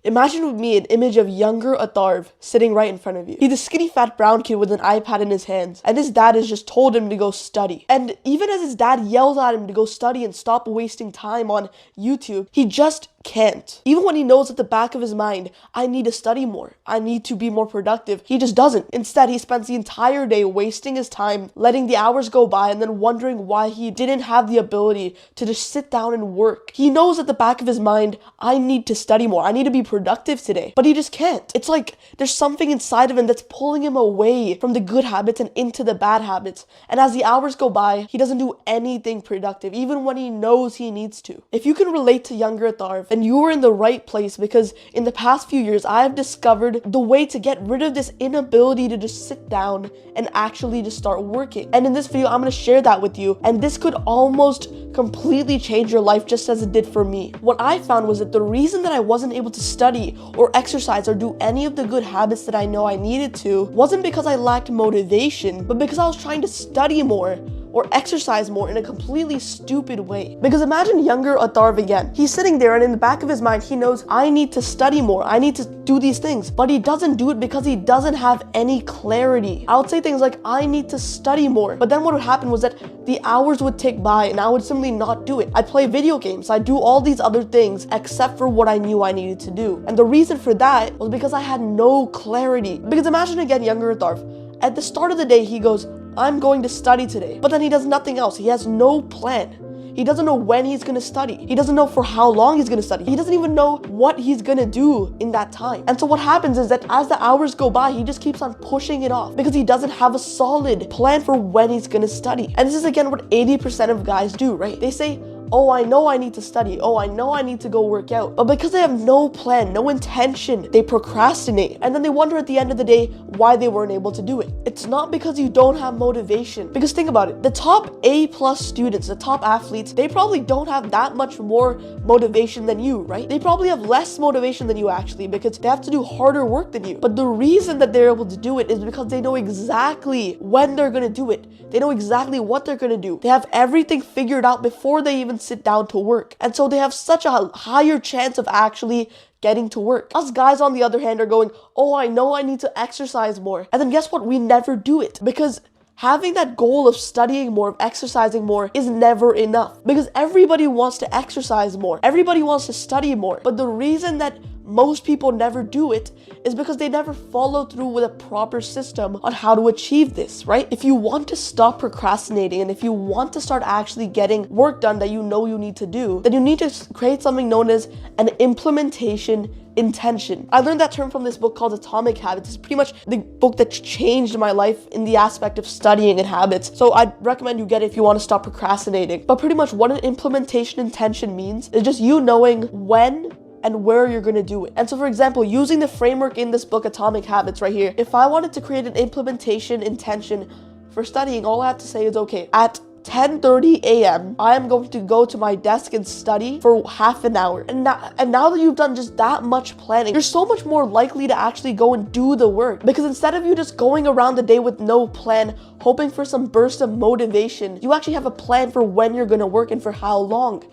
Imagine with me an image of younger Atharv sitting right in front of you. He's a skinny fat brown kid with an iPad in his hands, and his dad has just told him to go study. And even as his dad yells at him to go study and stop wasting time on YouTube, he just can't. Even when he knows at the back of his mind, I need to study more, I need to be more productive, he just doesn't. Instead, he spends the entire day wasting his time, letting the hours go by, and then wondering why he didn't have the ability to just sit down and work. He knows at the back of his mind, I need to study more, I need to be productive today, but he just can't. It's like there's something inside of him that's pulling him away from the good habits and into the bad habits. And as the hours go by, he doesn't do anything productive, even when he knows he needs to. If you can relate to younger Atharv, then you are in the right place, because in the past few years, I have discovered the way to get rid of this inability to just sit down and actually just start working. And in this video, I'm going to share that with you. And this could almost completely change your life just as it did for me. What I found was that the reason that I wasn't able to study or exercise or do any of the good habits that I know I needed to wasn't because I lacked motivation, but because I was trying to study more or exercise more in a completely stupid way. Because imagine younger Atharv again. He's sitting there and in the back of his mind, he knows I need to study more, I need to do these things, but he doesn't do it because he doesn't have any clarity. I would say things like, I need to study more, but then what would happen was that the hours would tick by and I would simply not do it. I'd play video games, I'd do all these other things except for what I knew I needed to do. And the reason for that was because I had no clarity. Because imagine again younger Atharv. At the start of the day, he goes, I'm going to study today. But then he does nothing else. He has no plan. He doesn't know when he's going to study. He doesn't know for how long he's going to study. He doesn't even know what he's going to do in that time. And so what happens is that as the hours go by, he just keeps on pushing it off because he doesn't have a solid plan for when he's going to study. And this is again what 80% of guys do, right? They say, oh, I know I need to study. Oh, I know I need to go work out. But because they have no plan, no intention, they procrastinate. And then they wonder at the end of the day why they weren't able to do it. It's not because you don't have motivation. Because think about it. The top A+ students, the top athletes, they probably don't have that much more motivation than you, right? They probably have less motivation than you actually because they have to do harder work than you. But the reason that they're able to do it is because they know exactly when they're going to do it. They know exactly what they're going to do. They have everything figured out before they even sit down to work. And so they have such a higher chance of actually getting to work. Us guys, on the other hand, are going, oh, I know I need to exercise more. And then guess what? We never do it because having that goal of studying more, of exercising more is never enough because everybody wants to exercise more. Everybody wants to study more. But the reason that most people never do it is because they never follow through with a proper system on how to achieve this, right? If you want to stop procrastinating and if you want to start actually getting work done that you know you need to do, then you need to create something known as an implementation intention. I learned that term from this book called Atomic Habits. It's pretty much the book that changed my life in the aspect of studying and habits. So I'd recommend you get it if you want to stop procrastinating. But pretty much what an implementation intention means is just you knowing when and where you're going to do it. And so for example, using the framework in this book, Atomic Habits right here, if I wanted to create an implementation intention for studying, all I have to say is, okay, at 10:30 a.m. I am going to go to my desk and study for half an hour. And now that you've done just that much planning, you're so much more likely to actually go and do the work. Because instead of you just going around the day with no plan, hoping for some burst of motivation, you actually have a plan for when you're going to work and for how long.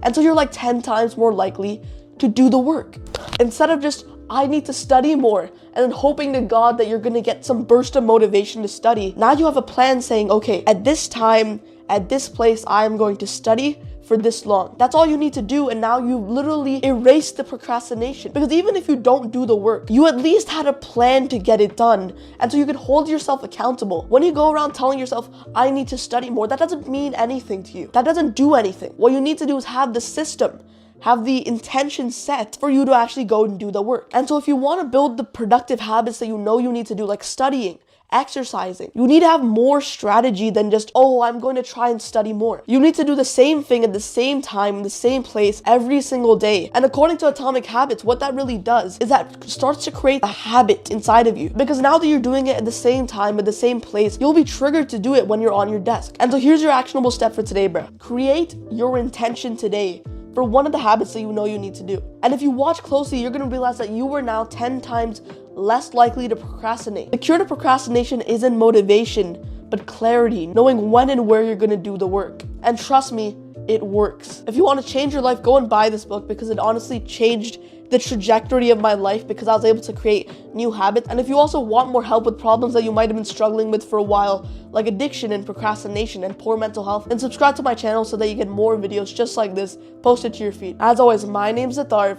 And so you're like 10 times more likely to do the work. Instead of just, I need to study more, and then hoping to God that you're going to get some burst of motivation to study. Now you have a plan saying, okay, at this time, at this place, I am going to study for this long. That's all you need to do, and now you literally erase the procrastination. Because even if you don't do the work, you at least had a plan to get it done, and so you can hold yourself accountable. When you go around telling yourself, I need to study more, that doesn't mean anything to you. That doesn't do anything. What you need to do is have the system, have the intention set for you to actually go and do the work. And so if you want to build the productive habits that you know you need to do, like studying, exercising, you need to have more strategy than just, oh, I'm going to try and study more. You need to do the same thing at the same time, in the same place, every single day. And according to Atomic Habits, what that really does is that starts to create a habit inside of you. Because now that you're doing it at the same time, at the same place, you'll be triggered to do it when you're on your desk. And so here's your actionable step for today, bro. Create your intention today for one of the habits that you know you need to do. And if you watch closely, you're going to realize that you are now 10 times less likely to procrastinate. The cure to procrastination isn't motivation, but clarity, knowing when and where you're going to do the work. And trust me, it works. If you want to change your life, go and buy this book because it honestly changed the trajectory of my life because I was able to create new habits. And if you also want more help with problems that you might have been struggling with for a while, like addiction and procrastination and poor mental health, then subscribe to my channel so that you get more videos just like this posted to your feed. As always, my name's Atharv.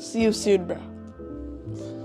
See you soon, bro.